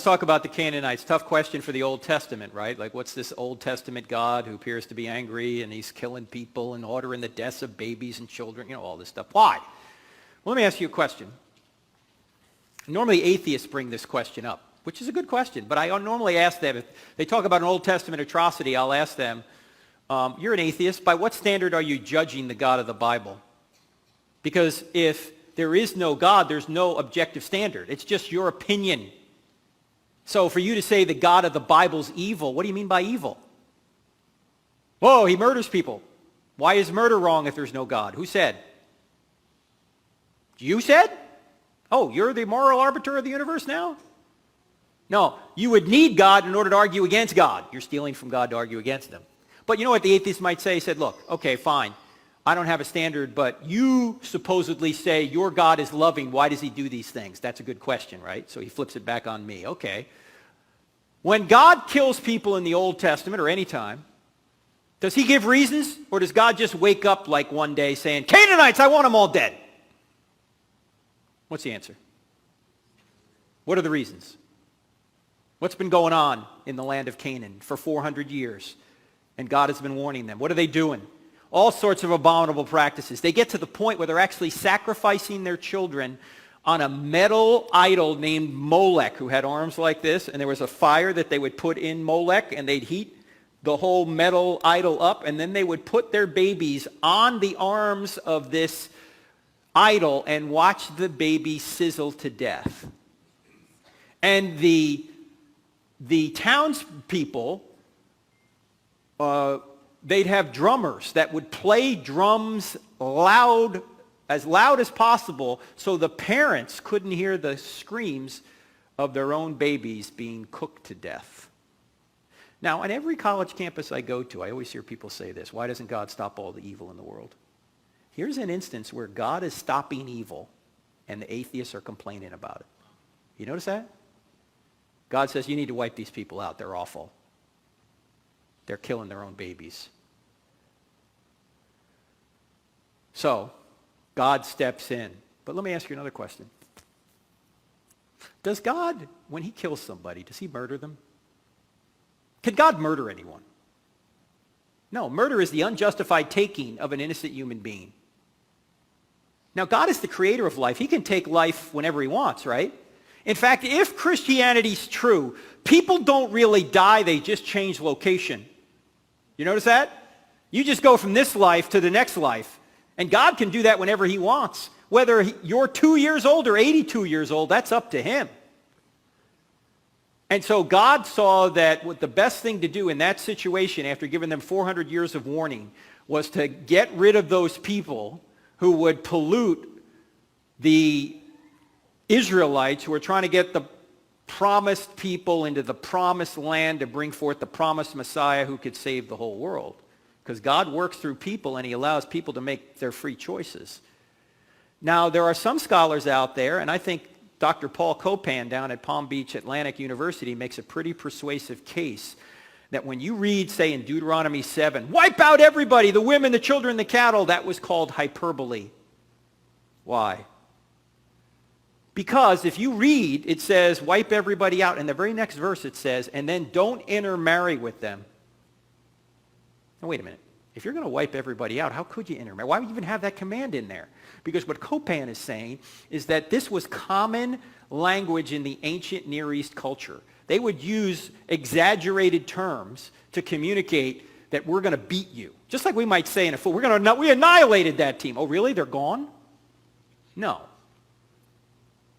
let's talk about the Canaanites. Tough question for the Old Testament, right? Like, what's this Old Testament God who appears to be angry and he's killing people and ordering the deaths of babies and children, all this stuff. Why? Well, let me ask you a question. Normally atheists bring this question up, which is a good question, but I normally ask them, if they talk about an Old Testament atrocity, I'll ask them, you're an atheist, by what standard are you judging the God of the Bible? Because if there is no God, there's no objective standard. It's just your opinion. So for you to say the God of the Bible's evil, what do you mean by evil? Whoa, he murders people. Why is murder wrong if there's no God? Who said? You said? Oh, you're the moral arbiter of the universe now? No, you would need God in order to argue against God. You're stealing from God to argue against him. But you know what the atheist might say? He said, look, okay, fine. I don't have a standard, but you supposedly say your God is loving. Why does he do these things? That's a good question, right? So he flips it back on me. Okay. When God kills people in the Old Testament or any time, does he give reasons? Or does God just wake up like one day saying, Canaanites, I want them all dead? What's the answer? What are the reasons? What's been going on in the land of Canaan for 400 years? And God has been warning them. What are they doing? All sorts of abominable practices. They get to the point where they're actually sacrificing their children on a metal idol named Molech, who had arms like this, and there was a fire that they would put in Molech, and they'd heat the whole metal idol up, and then they would put their babies on the arms of this idol and watch the baby sizzle to death. And the townspeople, they'd have drummers that would play drums as loud as possible so the parents couldn't hear the screams of their own babies being cooked to death. Now, on every college campus I go to, I always hear people say this: why doesn't God stop all the evil in the world? Here's an instance where God is stopping evil and the atheists are complaining about it. You notice that? God says, you need to wipe these people out. They're awful. They're killing their own babies. So, God steps in. But let me ask you another question. Does God, when he kills somebody, does he murder them? Can God murder anyone? No, murder is the unjustified taking of an innocent human being. Now, God is the creator of life. He can take life whenever he wants, right? In fact, if Christianity's true, people don't really die, they just change location. You notice that? You just go from this life to the next life. And God can do that whenever he wants. Whether you're 2 years old or 82 years old, that's up to him. And so God saw that what the best thing to do in that situation, after giving them 400 years of warning, was to get rid of those people who would pollute the Israelites who were trying to get the promised people into the promised land to bring forth the promised Messiah who could save the whole world. Because God works through people and he allows people to make their free choices. Now, there are some scholars out there, and I think Dr. Paul Copan down at Palm Beach Atlantic University makes a pretty persuasive case that when you read, say, in Deuteronomy 7, wipe out everybody, the women, the children, the cattle, that was called hyperbole. Why? Because if you read, it says, wipe everybody out. In the very next verse it says, and then don't intermarry with them. Now, wait a minute. If you're going to wipe everybody out, how could you intermarry? Why would you even have that command in there? Because what Copan is saying is that this was common language in the ancient Near East culture. They would use exaggerated terms to communicate that we're going to beat you. Just like we might say in a football, we annihilated that team. Oh, really? They're gone? No.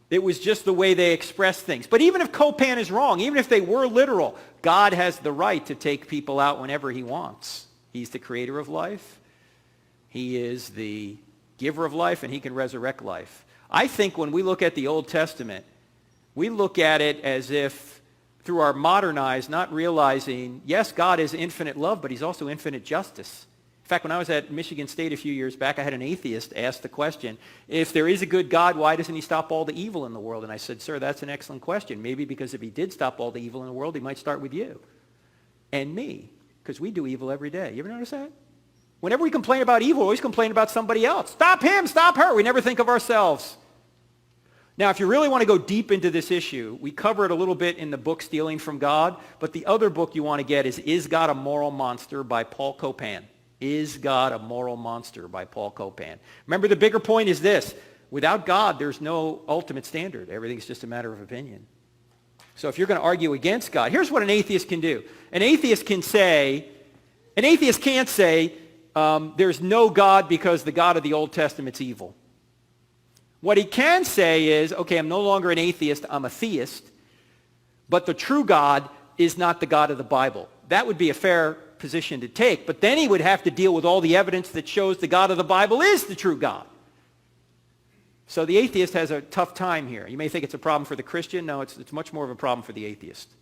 It was just the way they expressed things. But even if Copan is wrong, even if they were literal, God has the right to take people out whenever he wants. He's the creator of life. He is the giver of life, and he can resurrect life. I think when we look at the Old Testament, we look at it as if through our modern eyes, not realizing, yes, God is infinite love, but he's also infinite justice. In fact, when I was at Michigan State a few years back, I had an atheist ask the question, if there is a good God, why doesn't he stop all the evil in the world? And I said, sir, that's an excellent question. Maybe because if he did stop all the evil in the world, he might start with you and me, because we do evil every day. You ever notice that? Whenever we complain about evil, we always complain about somebody else. Stop him, stop her. We never think of ourselves. Now, if you really want to go deep into this issue, we cover it a little bit in the book Stealing from God, but the other book you want to get is God a Moral Monster by Paul Copan. Is God a Moral Monster by Paul Copan. Remember, the bigger point is this. Without God, there's no ultimate standard. Everything's just a matter of opinion. So if you're going to argue against God, here's what an atheist can do. An atheist can't say, there's no God because the God of the Old Testament's evil. What he can say is, okay, I'm no longer an atheist, I'm a theist, but the true God is not the God of the Bible. That would be a fair position to take, but then he would have to deal with all the evidence that shows the God of the Bible is the true God. So the atheist has a tough time here. You may think it's a problem for the Christian. No, it's much more of a problem for the atheist.